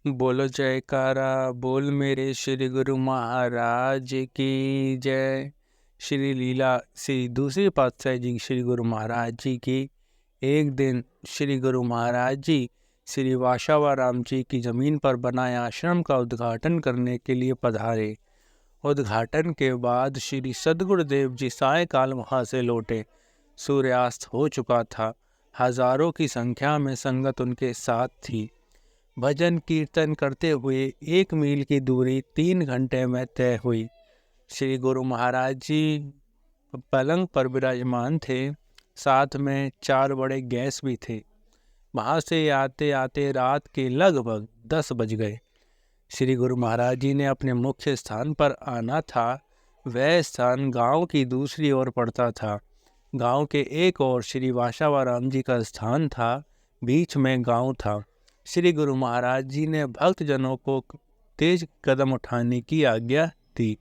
बोलो जयकारा बोल मेरे श्री गुरु महाराज की जय। श्री लीला श्री दूसरी पातशाही जी श्री गुरु महाराज जी की। एक दिन श्री गुरु महाराज जी श्री वाशावाराम जी की जमीन पर बनाए आश्रम का उद्घाटन करने के लिए पधारे। उद्घाटन के बाद श्री सद्गुरुदेव जी सायकाल वहां से लौटे। सूर्यास्त हो चुका था। हजारों की संख्या में संगत उनके साथ थी। भजन कीर्तन करते हुए 1 मील की दूरी 3 घंटे में तय हुई। श्री गुरु महाराज जी पलंग पर विराजमान थे। साथ में 4 बड़े गैस भी थे। वहां से आते आते रात के लगभग 10 बज गए। श्री गुरु महाराज जी ने अपने मुख्य स्थान पर आना था। वह स्थान गांव की दूसरी ओर पड़ता था। गांव के एक ओर श्री वाशावाराम जी का स्थान था। बीच में गांव था। श्री गुरु महाराज जी ने भक्तजनों को तेज कदम उठाने की आज्ञा दी।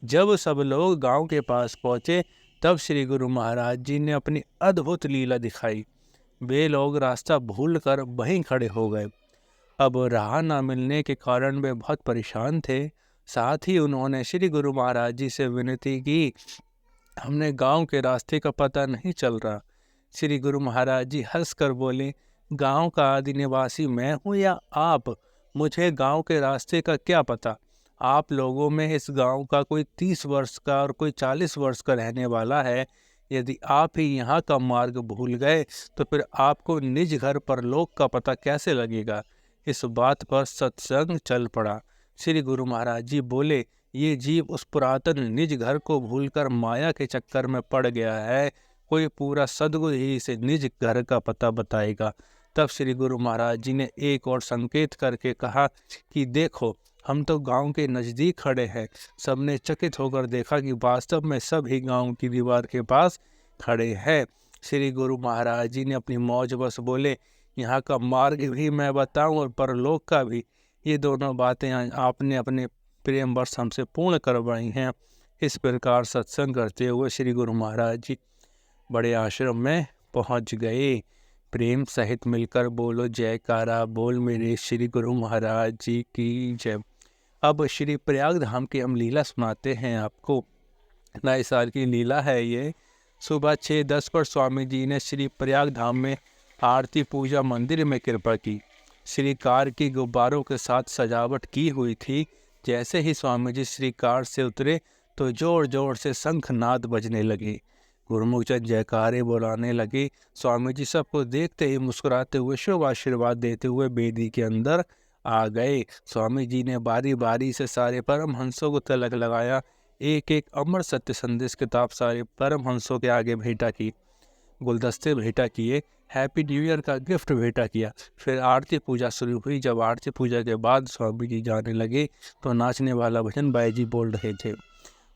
जब सब लोग गांव के पास पहुंचे तब श्री गुरु महाराज जी ने अपनी अद्भुत लीला दिखाई। वे लोग रास्ता भूलकर वहीं खड़े हो गए। अब राह न मिलने के कारण वे बहुत परेशान थे। साथ ही उन्होंने श्री गुरु महाराज जी से विनती की, हमने गांव के रास्ते का पता नहीं चल रहा। श्री गुरु महाराज जी हंसकर बोले, गांव का आदि निवासी मैं हूँ या आप? मुझे गांव के रास्ते का क्या पता। आप लोगों में इस गांव का कोई 30 वर्ष का और कोई 40 वर्ष का रहने वाला है। यदि आप ही यहाँ का मार्ग भूल गए तो फिर आपको निज घर परलोक का पता कैसे लगेगा। इस बात पर सत्संग चल पड़ा। श्री गुरु महाराज जी बोले, ये जीव उस पुरातन निज घर को भूलकर माया के चक्कर में पड़ गया है। कोई पूरा सद्गुरु ही इसे निज घर का पता बताएगा। तब श्री गुरु महाराज जी ने एक और संकेत करके कहा कि देखो, हम तो गांव के नज़दीक खड़े हैं। सबने चकित होकर देखा कि वास्तव में सब ही गांव की दीवार के पास खड़े हैं। श्री गुरु महाराज जी ने अपनी मौज बस बोले, यहाँ का मार्ग भी मैं बताऊं और परलोक का भी। ये दोनों बातें आपने अपने प्रेम वर्ष हमसे पूर्ण करवाई हैं। इस प्रकार सत्संग करते हुए श्री गुरु महाराज जी बड़े आश्रम में पहुंच गए। प्रेम सहित मिलकर बोलो जयकारा बोल मेरे श्री गुरु महाराज जी की जय। अब श्री प्रयाग धाम की हम लीला सुनाते हैं आपको। नए साल की लीला है ये। सुबह 6:10 पर स्वामी जी ने श्री प्रयाग धाम में आरती पूजा मंदिर में कृपा की। श्री कार की गुब्बारों के साथ सजावट की हुई थी। जैसे ही स्वामी जी श्री कार से उतरे तो जोर जोर से शंखनाद बजने लगे। गुरुमुख जन जयकारे बुलाने लगे। स्वामी जी सबको देखते ही मुस्कुराते हुए शुभ आशीर्वाद देते हुए बेदी के अंदर आ गए। स्वामी जी ने बारी बारी से सारे परमहंसों को तिलक लगाया। एक एक अमर सत्य संदेश किताब सारे परमहंसों के आगे भेंटा की। गुलदस्ते भेंटा किए। हैप्पी न्यू ईयर का गिफ्ट भेंटा किया। फिर आरती पूजा शुरू हुई। जब आरती पूजा के बाद स्वामी जी जाने लगे तो नाचने वाला भजन बाई जी बोल रहे थे।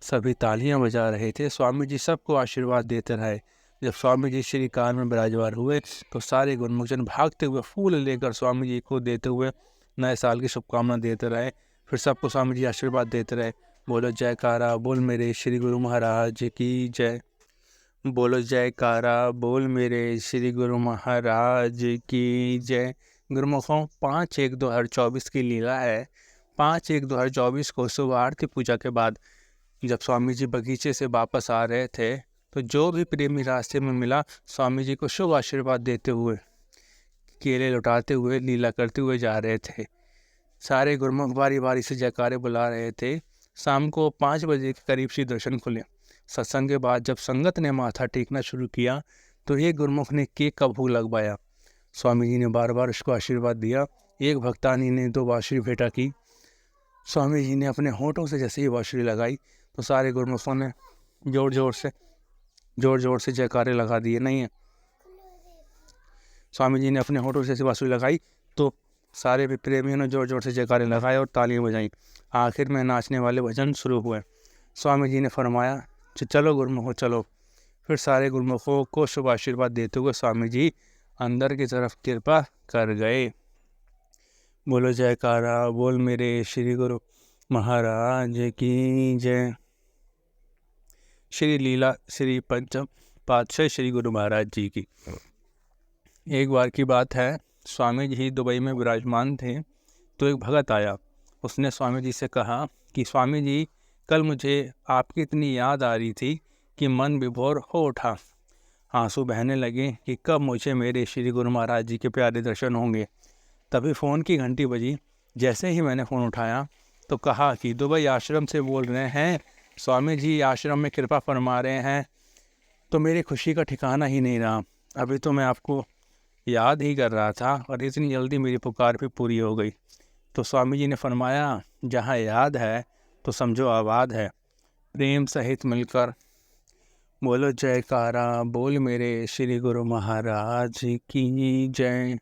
सभी तालियां बजा रहे थे। स्वामी जी सबको आशीर्वाद देते रहे। जब स्वामी जी श्री कार में विराजमान हुए तो सारे गुरुमुखजन भागते हुए फूल लेकर स्वामी जी को देते हुए नए साल की शुभकामना देते रहे। फिर सबको स्वामी जी आशीर्वाद देते रहे। बोलो जयकारा बोल मेरे श्री गुरु महाराज की जय। बोलो जयकारा बोल मेरे श्री गुरु महाराज की जय। गुरुमुखों 5/1/2024 की लीला है। 5/1/2024 को सुबह आरती पूजा के बाद जब स्वामी जी बगीचे से वापस आ रहे थे तो जो भी प्रेमी रास्ते में मिला स्वामी जी को शुभ आशीर्वाद देते हुए केले लौटाते हुए लीला करते हुए जा रहे थे। सारे गुरुमुख बारी बारी से जयकारे बुला रहे थे। शाम को 5 बजे के करीब से दर्शन खुले। सत्संग के बाद जब संगत ने माथा टेकना शुरू किया तो एक गुरुमुख ने केक का भोग लगवाया। स्वामी जी ने बार बार उसको आशीर्वाद दिया। एक भक्तानी ने 2 बांसुरी भेंटा की। स्वामी जी ने अपने होठों से जैसे ही बांसुरी लगाई तो सारे गुरुमुखों ने जोर जोर से जयकारे लगा दिए। नहीं है, स्वामी जी ने अपने होठों से बांसुरी लगाई तो सारे प्रेमियों ने जोर जोर से जयकारे लगाए और तालियां बजाई। आखिर में नाचने वाले भजन शुरू हुए। स्वामी जी ने फरमाया, चलो गुरुमुखों चलो। फिर सारे गुरुमुखों को शुभ आशीर्वाद देते हुए स्वामी जी अंदर की तरफ कृपा कर गए। बोलो जयकारा बोल मेरे श्री गुरु महाराज की जय। श्री लीला श्री पंचम पातशाह श्री गुरु महाराज जी की। एक बार की बात है, स्वामी जी दुबई में विराजमान थे। तो एक भगत आया। उसने स्वामी जी से कहा कि स्वामी जी, कल मुझे आपकी इतनी याद आ रही थी कि मन विभोर हो उठा। आंसू बहने लगे कि कब मुझे मेरे श्री गुरु महाराज जी के प्यारे दर्शन होंगे। तभी फ़ोन की घंटी बजी। जैसे ही मैंने फ़ोन उठाया तो कहा कि दुबई आश्रम से बोल रहे हैं, स्वामी जी आश्रम में कृपा फरमा रहे हैं। तो मेरी खुशी का ठिकाना ही नहीं रहा। अभी तो मैं आपको याद ही कर रहा था और इतनी जल्दी मेरी पुकार भी पूरी हो गई। तो स्वामी जी ने फरमाया, जहाँ याद है तो समझो आबाद है। प्रेम सहित मिलकर बोलो जयकारा, बोल मेरे श्री गुरु महाराज की जय।